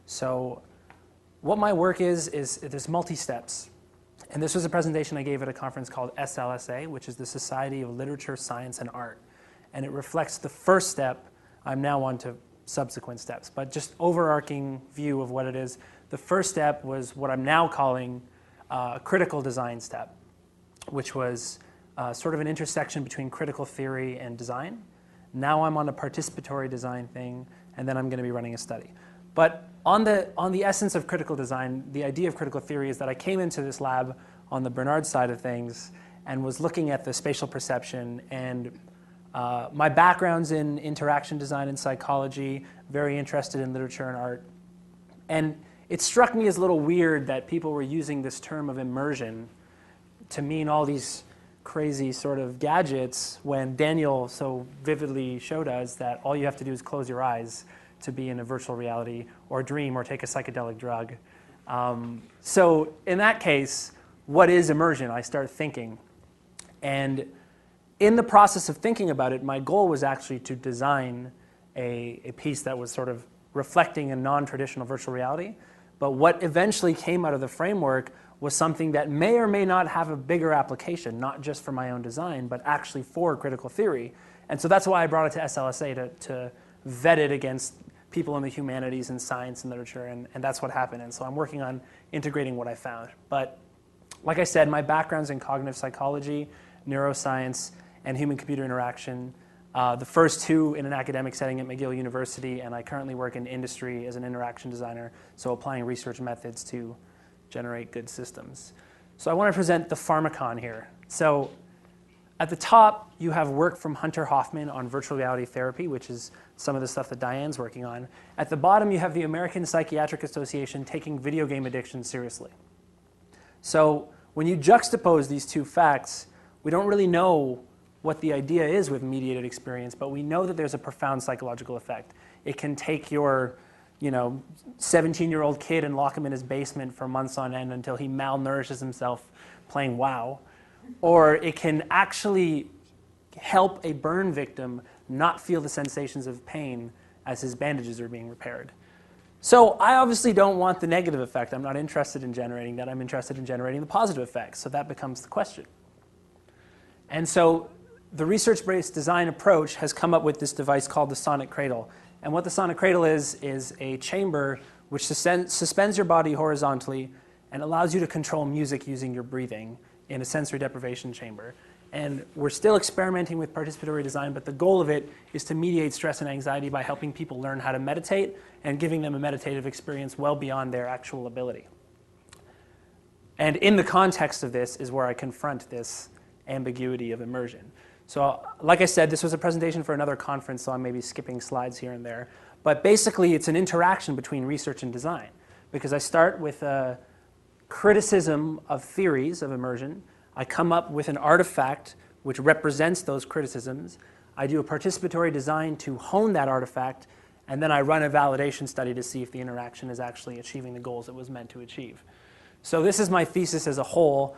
So what my work is there's multi-steps. And this was a presentation I gave at a conference called SLSA, which is the Society of Literature, Science, and Art. And it reflects the first step. I'm now on to subsequent steps, but just overarching view of what it is. The first step was what I'm now calling a critical design step, which was sort of an intersection between critical theory and design. Now I'm on a participatory design thing, and then I'm going to be running a study. But on the essence of critical design, the idea of critical theory is that I came into this lab on the Bernard side of things and was looking at the spatial perception. And my background's in interaction design and psychology, very interested in literature and art. And it struck me as a little weird that people were using this term of immersion to mean all these crazy sort of gadgets when Daniel so vividly showed us that all you have to do is close your eyes to be in a virtual reality or dream or take a psychedelic drug. So in that case, what is immersion? I start thinking. And in the process of thinking about it, my goal was actually to design a piece that was sort of reflecting a non-traditional virtual reality. But what eventually came out of the framework was something that may or may not have a bigger application, not just for my own design, but actually for critical theory. And so that's why I brought it to SLSA to vet it against people in the humanities and science and literature, and that's what happened. And so I'm working on integrating what I found. But like I said, my background's in cognitive psychology, neuroscience, and human-computer interaction. The first two in an academic setting at McGill University, and I currently work in industry as an interaction designer, so applying research methods to generate good systems. So I want to present the pharmacon here. So at the top, you have work from Hunter Hoffman on virtual reality therapy, which is some of the stuff that Diane's working on. At the bottom, you have the American Psychiatric Association taking video game addiction seriously. So when you juxtapose these two facts, we don't really know what the idea is with mediated experience, but we know that there's a profound psychological effect. It can take your 17-year-old kid and lock him in his basement for months on end until he malnourishes himself playing WoW. Or it can actually help a burn victim not feel the sensations of pain as his bandages are being repaired. So I obviously don't want the negative effect. I'm not interested in generating that. I'm interested in generating the positive effects. So that becomes the question. And so the research-based design approach has come up with this device called the Sonic Cradle. And what the Sonic Cradle is a chamber which suspends your body horizontally and allows you to control music using your breathing in a sensory deprivation chamber. And we're still experimenting with participatory design, but the goal of it is to mediate stress and anxiety by helping people learn how to meditate and giving them a meditative experience well beyond their actual ability. And in the context of this is where I confront this ambiguity of immersion. So like I said, this was a presentation for another conference, so I'm maybe skipping slides here and there. But basically, it's an interaction between research and design, because I start with a criticism of theories of immersion. I come up with an artifact which represents those criticisms. I do a participatory design to hone that artifact, and then I run a validation study to see if the interaction is actually achieving the goals it was meant to achieve. So this is my thesis as a whole.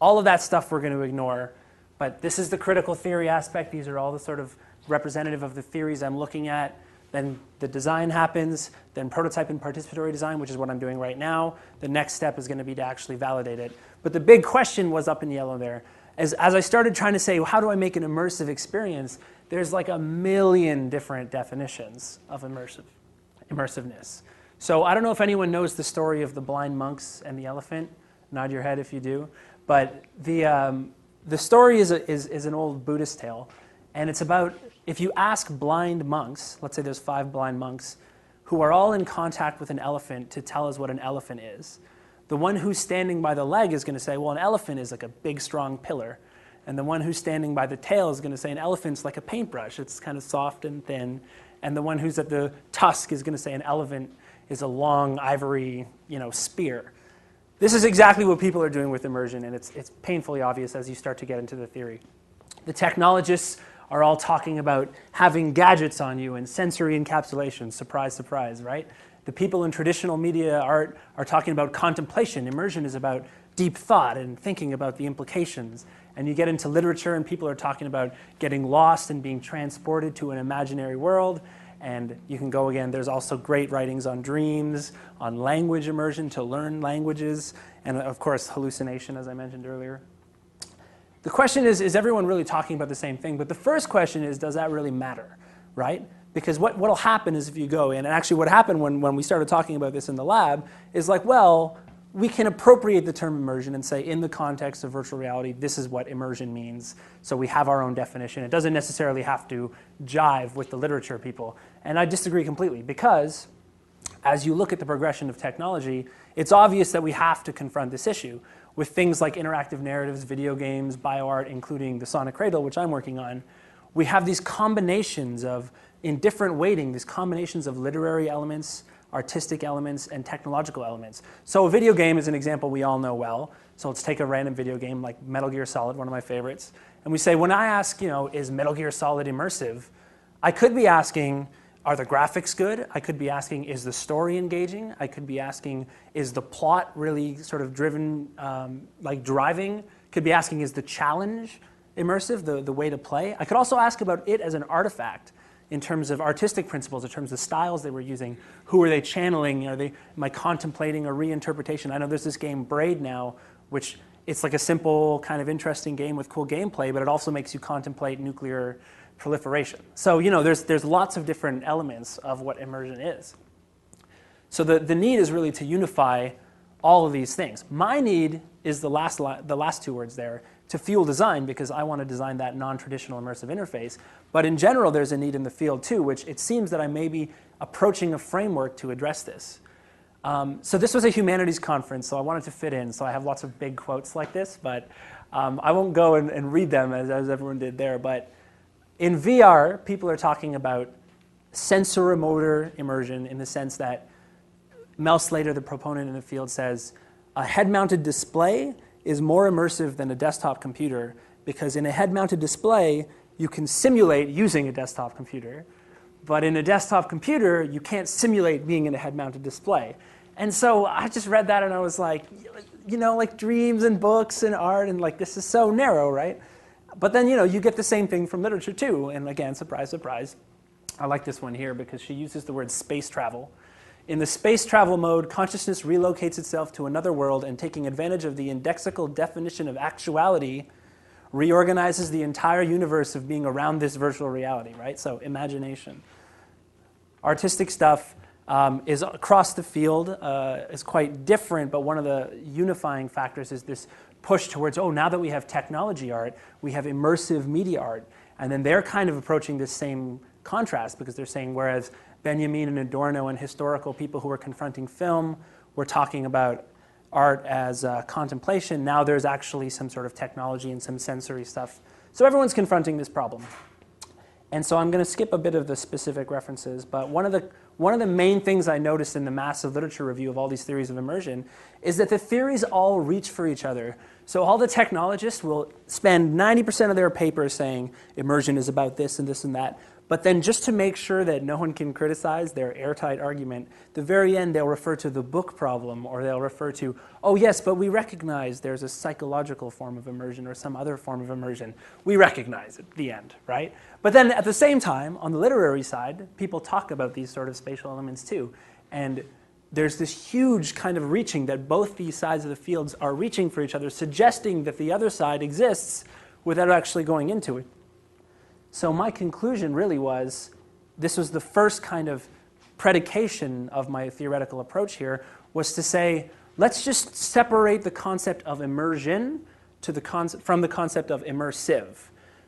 All of that stuff we're going to ignore. But this is the critical theory aspect. These are all the sort of representative of the theories I'm looking at. Then the design happens, then prototype and participatory design, which is what I'm doing right now. The next step is going to be to actually validate it. But the big question was up in yellow there. As I started trying to say, well, how do I make an immersive experience? There's like a million different definitions of immersiveness. So I don't know if anyone knows the story of the blind monks and the elephant. Nod your head if you do. But the story is an old Buddhist tale, and it's about if you ask blind monks, let's say there's 5 blind monks, who are all in contact with an elephant to tell us what an elephant is, the one who's standing by the leg is going to say, well, an elephant is like a big, strong pillar. And the one who's standing by the tail is going to say an elephant's like a paintbrush. It's kind of soft and thin. And the one who's at the tusk is going to say an elephant is a long ivory, spear. This is exactly what people are doing with immersion, and it's painfully obvious as you start to get into the theory. The technologists are all talking about having gadgets on you and sensory encapsulation. Surprise, surprise, right? The people in traditional media art are talking about contemplation. Immersion is about deep thought and thinking about the implications. And you get into literature and people are talking about getting lost and being transported to an imaginary world. And you can go again, there's also great writings on dreams, on language immersion to learn languages, and of course hallucination, as I mentioned earlier. The question is everyone really talking about the same thing? But the first question is, does that really matter, right? Because what'll happen is if you go in, and actually what happened when we started talking about this in the lab is like, well, we can appropriate the term immersion and say in the context of virtual reality, this is what immersion means. So we have our own definition. It doesn't necessarily have to jive with the literature people. And I disagree completely because as you look at the progression of technology, it's obvious that we have to confront this issue with things like interactive narratives, video games, bioart, including the Sonic Cradle, which I'm working on. We have these combinations of, in different weighting, these combinations of literary elements, artistic elements, and technological elements. So a video game is an example we all know well. So let's take a random video game like Metal Gear Solid, one of my favorites. And we say, when I ask, is Metal Gear Solid immersive? I could be asking, are the graphics good? I could be asking, is the story engaging? I could be asking, is the plot really sort of driven, like driving? Could be asking, is the challenge immersive, the way to play? I could also ask about it as an artifact in terms of artistic principles, in terms of styles they were using. Who are they channeling? Am I contemplating a reinterpretation? I know there's this game Braid now, which it's like a simple kind of interesting game with cool gameplay, but it also makes you contemplate nuclear proliferation. So there's lots of different elements of what immersion is. So the need is really to unify all of these things. My need is the last two words there, to fuel design, because I want to design that non-traditional immersive interface. But in general, there's a need in the field too, which it seems that I may be approaching a framework to address this. So this was a humanities conference, so I wanted to fit in. So I have lots of big quotes like this, but I won't go and read them as everyone did there. But in VR, people are talking about sensoromotor immersion in the sense that Mel Slater, the proponent in the field, says a head-mounted display is more immersive than a desktop computer because in a head-mounted display, you can simulate using a desktop computer. But in a desktop computer, you can't simulate being in a head-mounted display. And so I just read that and I was like, like dreams and books and art and like this is so narrow, right? But then, you get the same thing from literature too. And again, surprise, surprise. I like this one here because she uses the word space travel. In the space travel mode, consciousness relocates itself to another world and taking advantage of the indexical definition of actuality, reorganizes the entire universe of being around this virtual reality, right? So imagination. Artistic stuff is across the field, is quite different, but one of the unifying factors is this push towards, now that we have technology art, we have immersive media art. And then they're kind of approaching this same contrast because they're saying, whereas Benjamin and Adorno and historical people who were confronting film were talking about art as contemplation, now there's actually some sort of technology and some sensory stuff. So everyone's confronting this problem. And so I'm going to skip a bit of the specific references, but one of the main things I noticed in the massive literature review of all these theories of immersion is that the theories all reach for each other. So all the technologists will spend 90% of their papers saying immersion is about this and this and that. But then just to make sure that no one can criticize their airtight argument, the very end they'll refer to the book problem, or they'll refer to, oh yes, but we recognize there's a psychological form of immersion or some other form of immersion. We recognize it, the end, right? But then at the same time, on the literary side, people talk about these sort of spatial elements too. And there's this huge kind of reaching that both these sides of the fields are reaching for each other, suggesting that the other side exists without actually going into it. So my conclusion really was, this was the first kind of predication of my theoretical approach here, was to say, let's just separate the concept of immersion from the concept of immersive.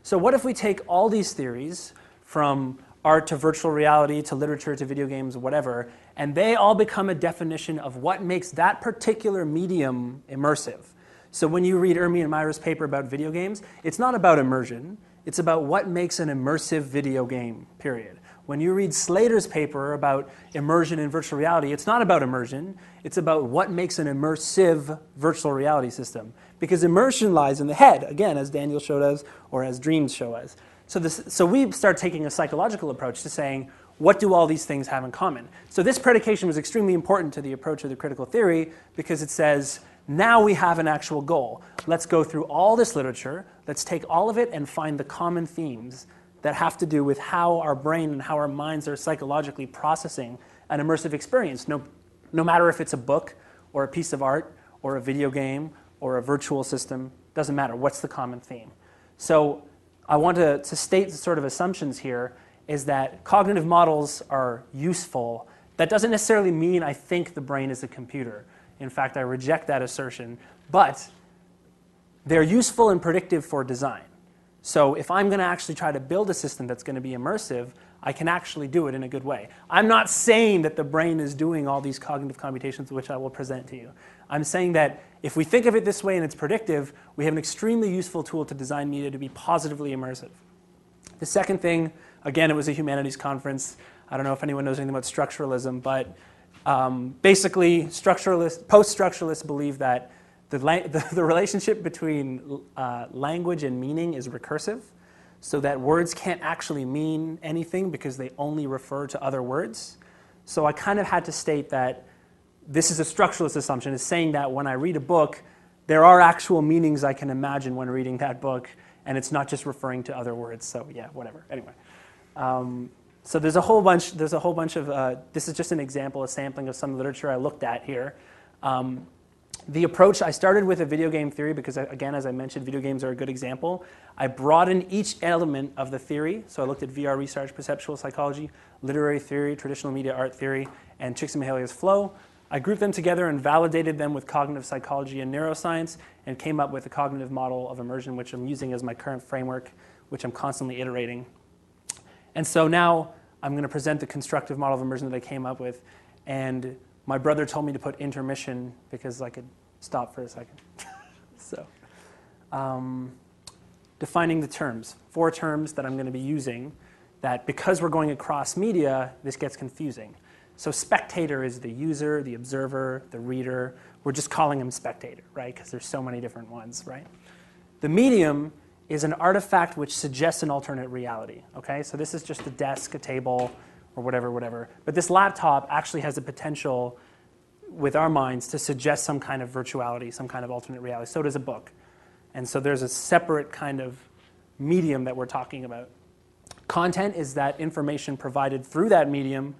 So what if we take all these theories, from art to virtual reality to literature to video games, whatever, and they all become a definition of what makes that particular medium immersive. So when you read Urmi and Myra's paper about video games, it's not about immersion. It's about what makes an immersive video game, period. When you read Slater's paper about immersion in virtual reality, it's not about immersion. It's about what makes an immersive virtual reality system. Because immersion lies in the head, again, as Daniel showed us, or as dreams show us. So we start taking a psychological approach to saying, what do all these things have in common? So this predication was extremely important to the approach of the critical theory because it says, now we have an actual goal. Let's go through all this literature. Let's take all of it and find the common themes that have to do with how our brain and how our minds are psychologically processing an immersive experience, no matter if it's a book or a piece of art or a video game or a virtual system, doesn't matter. What's the common theme? So I want to state the sort of assumptions here is that cognitive models are useful. That doesn't necessarily mean I think the brain is a computer. In fact, I reject that assertion. But they're useful and predictive for design. So if I'm going to actually try to build a system that's going to be immersive, I can actually do it in a good way. I'm not saying that the brain is doing all these cognitive computations, which I will present to you. I'm saying that if we think of it this way and it's predictive, we have an extremely useful tool to design media to be positively immersive. The second thing, again, it was a humanities conference. I don't know if anyone knows anything about structuralism, but basically, post-structuralists believe that the relationship between language and meaning is recursive, so that words can't actually mean anything because they only refer to other words. So I kind of had to state that this is a structuralist assumption, is saying that when I read a book, there are actual meanings I can imagine when reading that book, and it's not just referring to other words. So yeah, whatever. Anyway, so there's a whole bunch of. This is just an example, a sampling of some literature I looked at here. The approach, I started with a video game theory because, again, as I mentioned, video games are a good example. I broadened each element of the theory. So I looked at VR research, perceptual psychology, literary theory, traditional media art theory, and Csikszentmihalyi's flow. I grouped them together and validated them with cognitive psychology and neuroscience and came up with a cognitive model of immersion, which I'm using as my current framework, which I'm constantly iterating. And so now I'm going to present the constructive model of immersion that I came up with. And my brother told me to put intermission because I could stop for a second. So, defining the terms. 4 terms that I'm going to be using that because we're going across media, this gets confusing. So spectator is the user, the observer, the reader. We're just calling him spectator, right? Because there's so many different ones, right? The medium is an artifact which suggests an alternate reality, okay? So this is just a desk, a table, or whatever. But this laptop actually has the potential with our minds to suggest some kind of virtuality, some kind of alternate reality. So does a book. And so there's a separate kind of medium that we're talking about. Content is that information provided through that medium,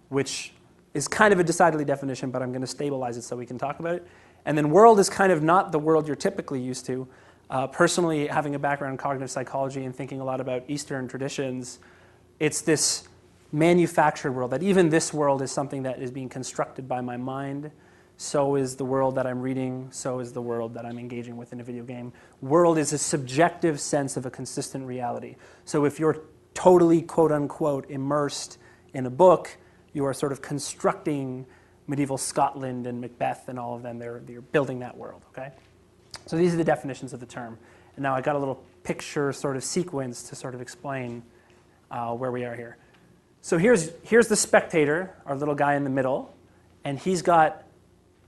which is kind of a decidedly definition, but I'm going to stabilize it so we can talk about it. And then world is kind of not the world you're typically used to. Personally, having a background in cognitive psychology and thinking a lot about Eastern traditions, it's this manufactured world, that even this world is something that is being constructed by my mind. So is the world that I'm reading, so is the world that I'm engaging with in a video game. World is a subjective sense of a consistent reality. So if you're totally, quote unquote, immersed in a book, you are sort of constructing medieval Scotland and Macbeth and all of them. They're building that world, okay? So these are the definitions of the term. And now I got a little picture sort of sequence to sort of explain where we are here. So here's the spectator, our little guy in the middle, and he's got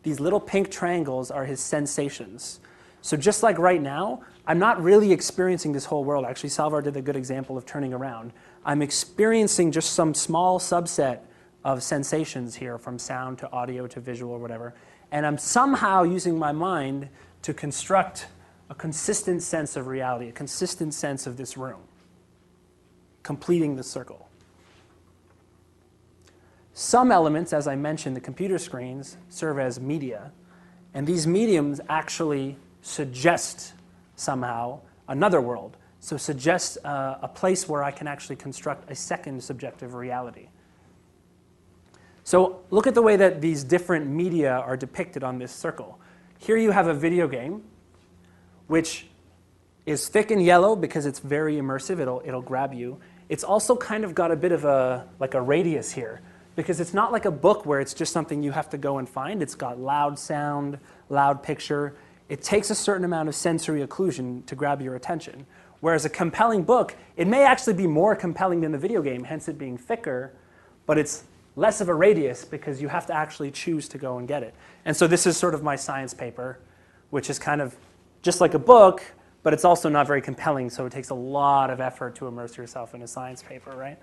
these little pink triangles are his sensations. So just like right now, I'm not really experiencing this whole world. Actually, Salvar did a good example of turning around. I'm experiencing just some small subset of sensations here, from sound to audio to visual or whatever. And I'm somehow using my mind to construct a consistent sense of reality, a consistent sense of this room, completing the circle. Some elements, as I mentioned, the computer screens, serve as media. And these mediums actually suggest somehow another world. So suggest a place where I can actually construct a second subjective reality. So look at the way that these different media are depicted on this circle. Here you have a video game, which is thick and yellow because it's very immersive. It'll grab you. It's also kind of got a bit of a radius here, because it's not like a book where it's just something you have to go and find. It's got loud sound, loud picture. It takes a certain amount of sensory occlusion to grab your attention. Whereas a compelling book, it may actually be more compelling than the video game, hence it being thicker, but it's less of a radius because you have to actually choose to go and get it. And so this is sort of my science paper, which is kind of just like a book, but it's also not very compelling, so it takes a lot of effort to immerse yourself in a science paper, right?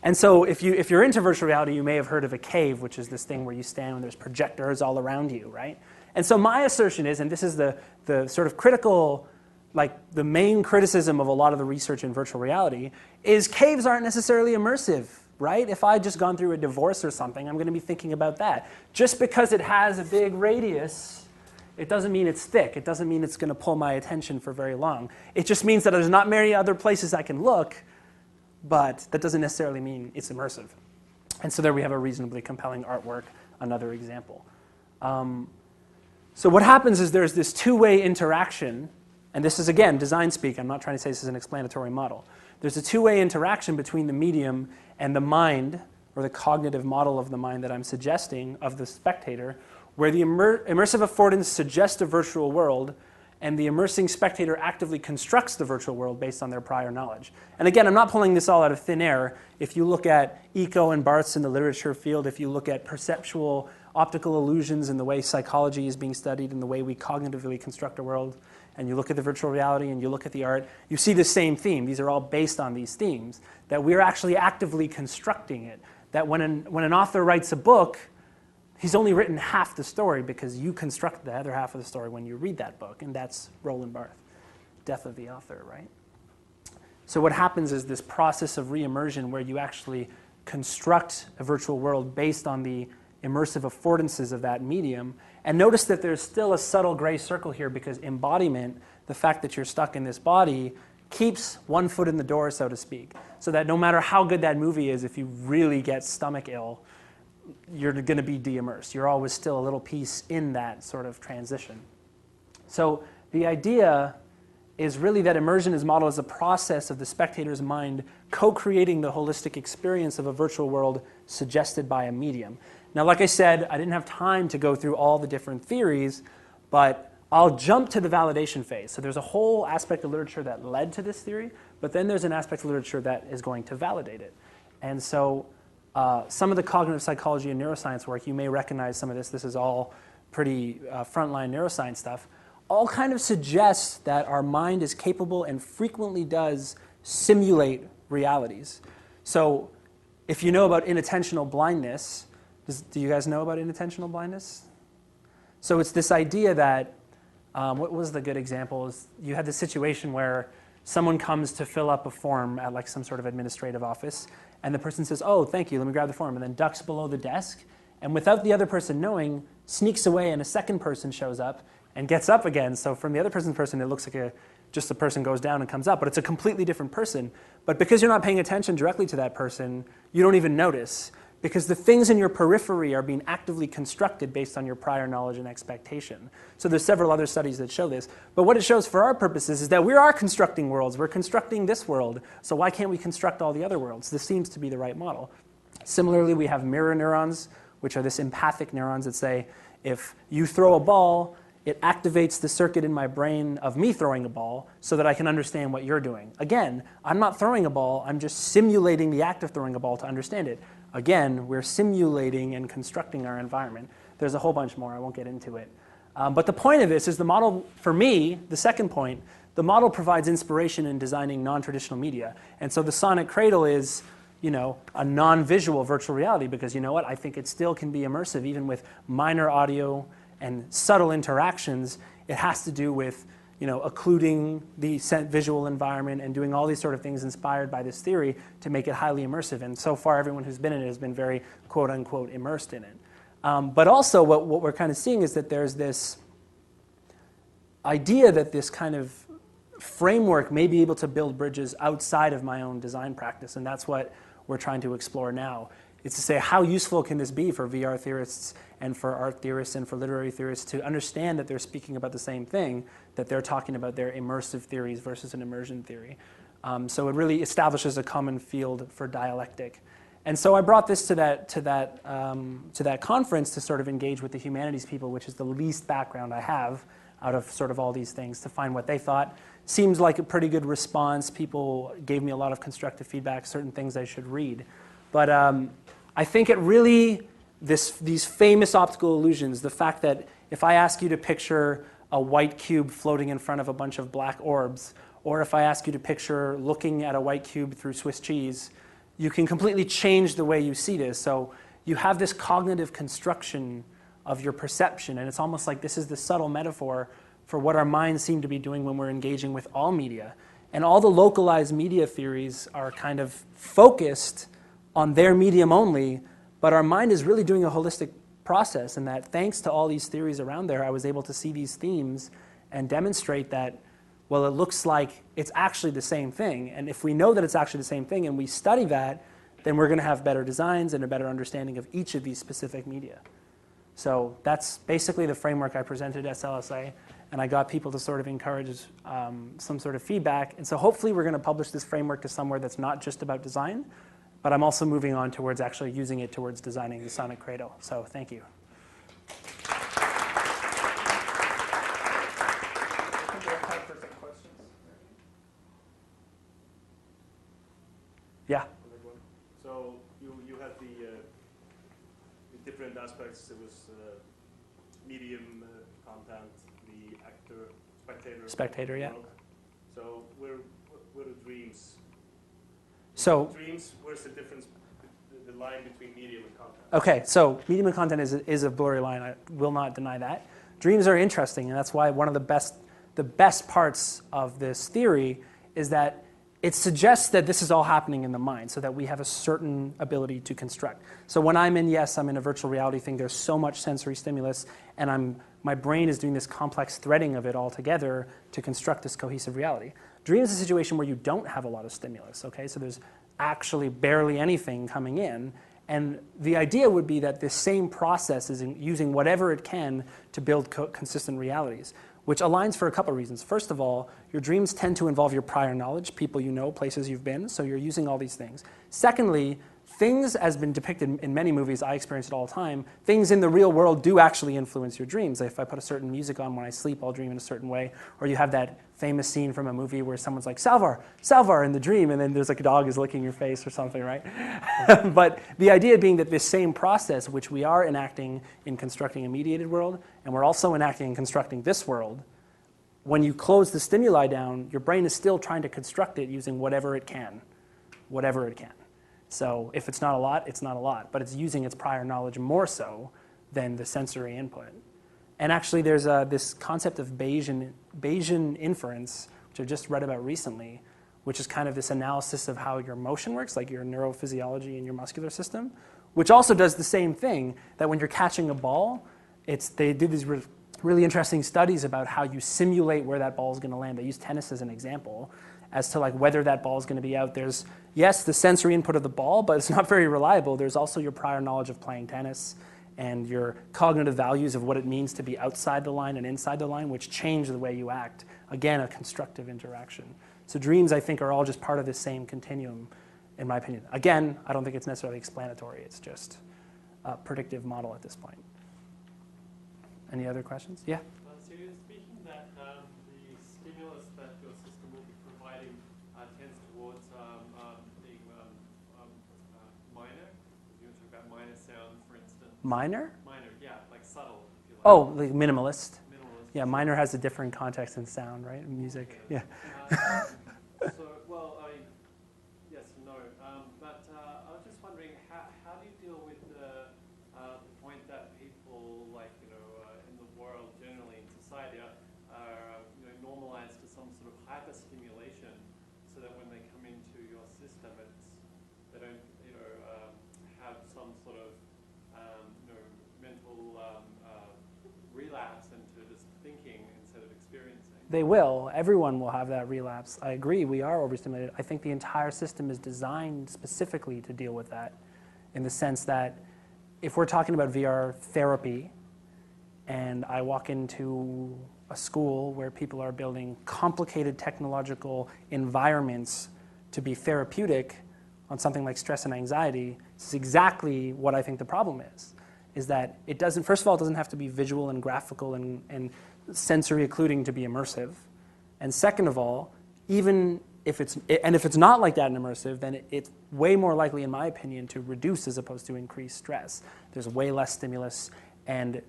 And so if you're into virtual reality, you may have heard of a cave, which is this thing where you stand and there's projectors all around you, right? And so my assertion is, and this is the sort of critical like the main criticism of a lot of the research in virtual reality is caves aren't necessarily immersive, right? If I'd just gone through a divorce or something, I'm going to be thinking about that. Just because it has a big radius, it doesn't mean it's thick. It doesn't mean it's going to pull my attention for very long. It just means that there's not many other places I can look, but that doesn't necessarily mean it's immersive. And so there we have a reasonably compelling artwork, another example. So what happens is there's this two-way interaction, and this is, again, design speak. I'm not trying to say this is an explanatory model. There's a two-way interaction between the medium and the mind, or the cognitive model of the mind that I'm suggesting of the spectator, where the immersive affordance suggests a virtual world, and the immersing spectator actively constructs the virtual world based on their prior knowledge. And again, I'm not pulling this all out of thin air. If you look at Eco and Barth's in the literature field, if you look at perceptual optical illusions and the way psychology is being studied and the way we cognitively construct a world, and you look at the virtual reality and you look at the art, you see the same theme. These are all based on these themes, that we're actually actively constructing it. That when an author writes a book, he's only written half the story because you construct the other half of the story when you read that book, and that's Roland Barthes, Death of the Author, right? So what happens is this process of re-immersion where you actually construct a virtual world based on the immersive affordances of that medium. And notice that there's still a subtle gray circle here because embodiment, the fact that you're stuck in this body, keeps one foot in the door, so to speak. So that no matter how good that movie is, if you really get stomach ill, you're going to be de-immersed. You're always still a little piece in that sort of transition. So the idea is really that immersion is modeled as a process of the spectator's mind co-creating the holistic experience of a virtual world suggested by a medium. Now, like I said, I didn't have time to go through all the different theories, but I'll jump to the validation phase. So there's a whole aspect of literature that led to this theory, but then there's an aspect of literature that is going to validate it. And so some of the cognitive psychology and neuroscience work, you may recognize some of this. This is all pretty frontline neuroscience stuff. All kind of suggests that our mind is capable and frequently does simulate realities. So if you know about inattentional blindness, do you guys know about inattentional blindness? So it's this idea that, what was the good example? Is you had this situation where someone comes to fill up a form at like some sort of administrative office, and the person says, oh, thank you, let me grab the form, and then ducks below the desk, and without the other person knowing, sneaks away, and a second person shows up and gets up again. So from the other person's person, it looks like just the person goes down and comes up, but it's a completely different person. But because you're not paying attention directly to that person, you don't even notice, because the things in your periphery are being actively constructed based on your prior knowledge and expectation. So there's several other studies that show this. But what it shows for our purposes is that we are constructing worlds. We're constructing this world. So why can't we construct all the other worlds? This seems to be the right model. Similarly, we have mirror neurons, which are this empathic neurons that say, if you throw a ball, it activates the circuit in my brain of me throwing a ball so that I can understand what you're doing. Again, I'm not throwing a ball. I'm just simulating the act of throwing a ball to understand it. Again, we're simulating and constructing our environment. There's a whole bunch more. I won't get into it. But the point of this is the model, for me, the second point, the model provides inspiration in designing non-traditional media. And so the Sonic Cradle is, a non-visual virtual reality because, you know what, I think it still can be immersive even with minor audio and subtle interactions. It has to do with occluding the visual environment and doing all these sort of things inspired by this theory to make it highly immersive. And so far, everyone who's been in it has been very, quote unquote, immersed in it. But also, what we're kind of seeing is that there's this idea that this kind of framework may be able to build bridges outside of my own design practice. And that's what we're trying to explore now. It's to say, how useful can this be for VR theorists and for art theorists and for literary theorists to understand that they're speaking about the same thing, that they're talking about their immersive theories versus an immersion theory. So it really establishes a common field for dialectic. And so I brought this to that conference to sort of engage with the humanities people, which is the least background I have out of sort of all these things, to find what they thought. Seems like a pretty good response. People gave me a lot of constructive feedback, certain things I should read. But I think it really, these famous optical illusions, the fact that if I ask you to picture a white cube floating in front of a bunch of black orbs, or if I ask you to picture looking at a white cube through Swiss cheese, you can completely change the way you see this. So you have this cognitive construction of your perception, and it's almost like this is the subtle metaphor for what our minds seem to be doing when we're engaging with all media. And all the localized media theories are kind of focused on their medium only, but our mind is really doing a holistic process, and that thanks to all these theories around there, I was able to see these themes and demonstrate that, well, it looks like it's actually the same thing. And if we know that it's actually the same thing and we study that, then we're going to have better designs and a better understanding of each of these specific media. So that's basically the framework I presented at SLSA, and I got people to sort of encourage some sort of feedback. And so hopefully we're going to publish this framework to somewhere that's not just about design, but I'm also moving on towards actually using it towards designing the Sonic Cradle. So thank you. Yeah. So you had the different aspects. It was medium content, the actor, spectator. Spectator, yeah. So where are dreams? So dreams, where's the difference, the line between medium and content? Okay, so medium and content is a blurry line. I will not deny that. Dreams are interesting, and that's why one of the best parts of this theory is that it suggests that this is all happening in the mind, so that we have a certain ability to construct. So when I'm in a virtual reality thing, there's so much sensory stimulus, and my brain is doing this complex threading of it all together to construct this cohesive reality. Dream is a situation where you don't have a lot of stimulus, okay? So there's actually barely anything coming in, and the idea would be that this same process is using whatever it can to build consistent realities, which aligns for a couple of reasons. First of all, your dreams tend to involve your prior knowledge, people you know, places you've been, so you're using all these things. Secondly, things, as been depicted in many movies, I experience it all the time, things in the real world do actually influence your dreams. If I put a certain music on when I sleep, I'll dream in a certain way. Or you have that famous scene from a movie where someone's like, Salvar, Salvar, in the dream, and then there's like a dog is licking your face or something, right? But the idea being that this same process, which we are enacting in constructing a mediated world, and we're also enacting in constructing this world, when you close the stimuli down, your brain is still trying to construct it using whatever it can, whatever it can. So if it's not a lot, it's not a lot, but it's using its prior knowledge more so than the sensory input. And actually there's this concept of Bayesian inference, which I just read about recently, which is kind of this analysis of how your motion works, like your neurophysiology and your muscular system, which also does the same thing, that when you're catching a ball, they do these really interesting studies about how you simulate where that ball is going to land. They use tennis as an example as to like whether that ball is going to be out. There's, yes, the sensory input of the ball, but it's not very reliable. There's also your prior knowledge of playing tennis and your cognitive values of what it means to be outside the line and inside the line, which change the way you act. Again, a constructive interaction. So dreams, I think, are all just part of the same continuum, in my opinion. Again, I don't think it's necessarily explanatory. It's just a predictive model at this point. Any other questions? Yeah? So you're speaking that the stimulus that your system will be providing tends towards being minor. You want to talk about minor sound, for instance. Minor? Minor, yeah, like subtle, if you like. Oh, like minimalist. Minimalist. Yeah, minor has a different context in sound, right? In music. Yeah. So, well, yes and no. But I was just wondering, how do you deal with the point that people, like, in the world generally, in society, are normalized to some sort of hyperstimulation, so that when they come into your system, they don't have some sort of mental relapse into just thinking instead of experiencing. They will. Everyone will have that relapse. I agree, we are overstimulated. I think the entire system is designed specifically to deal with that, in the sense that if we're talking about VR therapy, and I walk into a school where people are building complicated technological environments to be therapeutic on something like stress and anxiety, this is exactly what I think the problem is that it doesn't, first of all, it doesn't have to be visual and graphical and sensory occluding to be immersive. And second of all, even if it's not like that in immersive, then it's way more likely, in my opinion, to reduce as opposed to increase stress. There's way less stimulus, and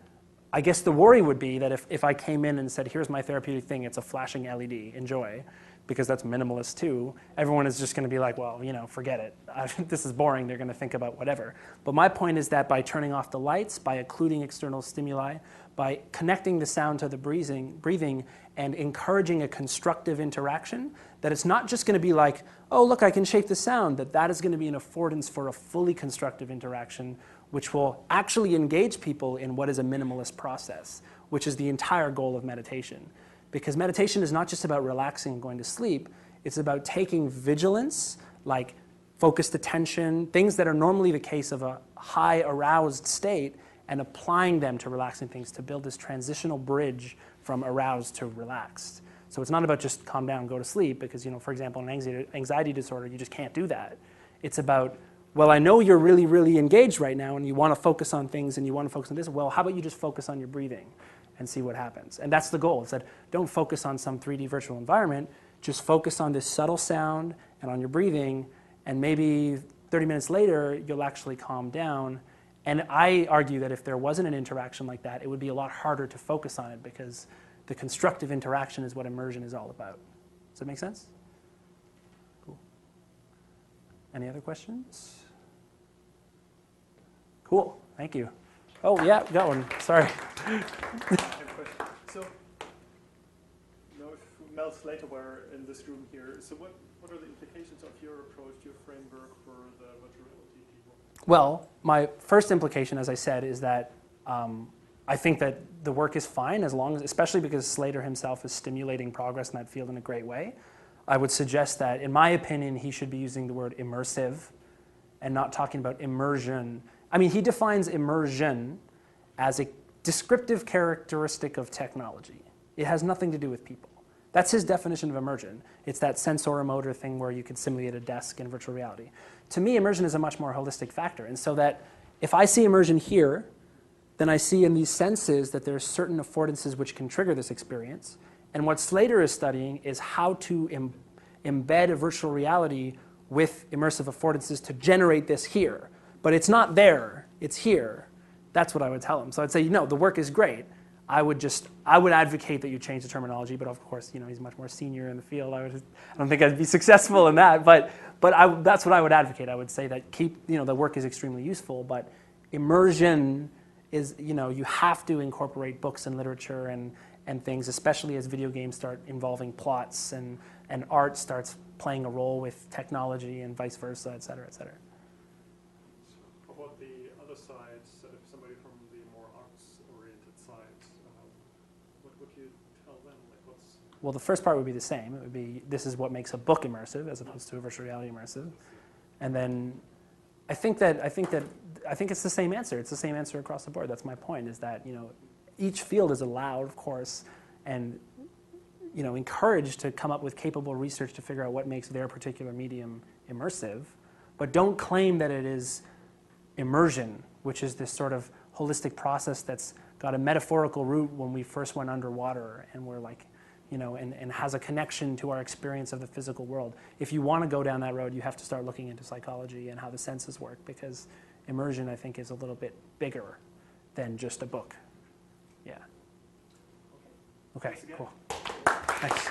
I guess the worry would be that if I came in and said, here's my therapeutic thing, it's a flashing LED, enjoy, because that's minimalist too, everyone is just going to be like, well, forget it. This is boring. They're going to think about whatever. But my point is that by turning off the lights, by occluding external stimuli, by connecting the sound to the breathing and encouraging a constructive interaction, that it's not just going to be like, oh, look, I can shape the sound, that is going to be an affordance for a fully constructive interaction, which will actually engage people in what is a minimalist process, which is the entire goal of meditation. Because meditation is not just about relaxing and going to sleep, it's about taking vigilance, like focused attention, things that are normally the case of a high aroused state, and applying them to relaxing things to build this transitional bridge from aroused to relaxed. So it's not about just calm down, go to sleep, because, for example, in anxiety disorder, you just can't do that. It's about, well, I know you're really, really engaged right now and you want to focus on things and you want to focus on this. Well, how about you just focus on your breathing and see what happens? And that's the goal. It's that don't focus on some 3D virtual environment. Just focus on this subtle sound and on your breathing, and maybe 30 minutes later, you'll actually calm down. And I argue that if there wasn't an interaction like that, it would be a lot harder to focus on it, because the constructive interaction is what immersion is all about. Does that make sense? Cool. Any other questions? Cool. Thank you. Oh, yeah, got one. Sorry. So, Mel Slater were in this room here. So what are the implications of your approach, your framework for the virtual reality people? Well, my first implication, as I said, is that I think that the work is fine, as long as, especially because Slater himself is stimulating progress in that field in a great way. I would suggest that, in my opinion, he should be using the word immersive and not talking about immersion. I mean, he defines immersion as a descriptive characteristic of technology. It has nothing to do with people. That's his definition of immersion. It's that sensor-motor thing where you can simulate a desk in virtual reality. To me, immersion is a much more holistic factor. And so that if I see immersion here, then I see in these senses that there are certain affordances which can trigger this experience. And what Slater is studying is how to embed a virtual reality with immersive affordances to generate this here. But it's not there, it's here. That's what I would tell him. So I'd say, no, the work is great. I would advocate that you change the terminology, but of course, he's much more senior in the field. I don't think I'd be successful in that, but that's what I would advocate. I would say that the work is extremely useful, but immersion is, you have to incorporate books and literature and things, especially as video games start involving plots and art starts playing a role with technology and vice versa, et cetera, et cetera. How about the other sides, if somebody from the more arts-oriented side, what would you tell them? Well, the first part would be the same. It would be, this is what makes a book immersive as opposed to a virtual reality immersive. And then I think it's the same answer. It's the same answer across the board. That's my point, is that, each field is allowed, of course, and encouraged to come up with capable research to figure out what makes their particular medium immersive, but don't claim that it is immersion, which is this sort of holistic process that's got a metaphorical root when we first went underwater and we're like, and has a connection to our experience of the physical world. If you want to go down that road, you have to start looking into psychology and how the senses work, because immersion, I think, is a little bit bigger than just a book. Yeah. Okay, cool. Thanks.